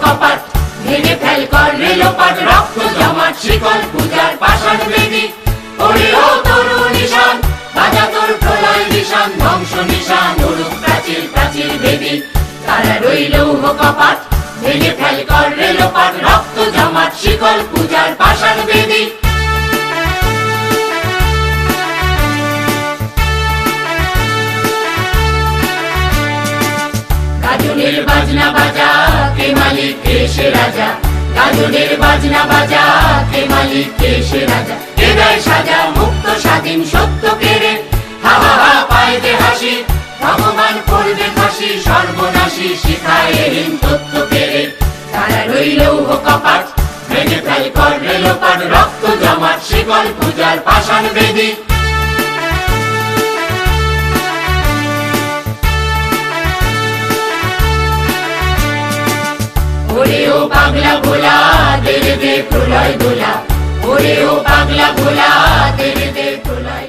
কপাট, ভেঙে ফেল কর রেলোপাট, রক্ত জমাট শিকল পূজার পাষাণ বেদী। ওরে ও তরু নিশান, বাজা তোর প্রলয় নিশান, ধ্বংস নিশান উড়ুক প্রাচীর প্রাচীর বেদী। তারা রইল কপাট, ভেঙে ফেল কর রেলোপাট, রক্ত জমাট শিকল পূজার পাষাণ বেদী। গাজনের বাজনা বাজা, কে মালিক কে সে রাজা, গাজনের বাজনা বাজা, কে মালিক কে সে রাজা। কে দেয় সাজা মুক্ত স্বাধীন সত্য কেড়ে, হা হা হা পায় দে হাসি, ভগবান করবে ফাঁসি, সর্বনাশী শিখায় এহীন তত্ত্ব কেড়ে। তারা রইল কপাট, ভেঙে ফেল কর রেলোপাট, রক্ত জমাট শিকল পূজার পাষাণ বেদী। ওরে ও পাগলা ভোলা, দে রে দে প্রলয় দোলা, ওরে ও পাগলা ভোলা, দে রে দে প্রলয়।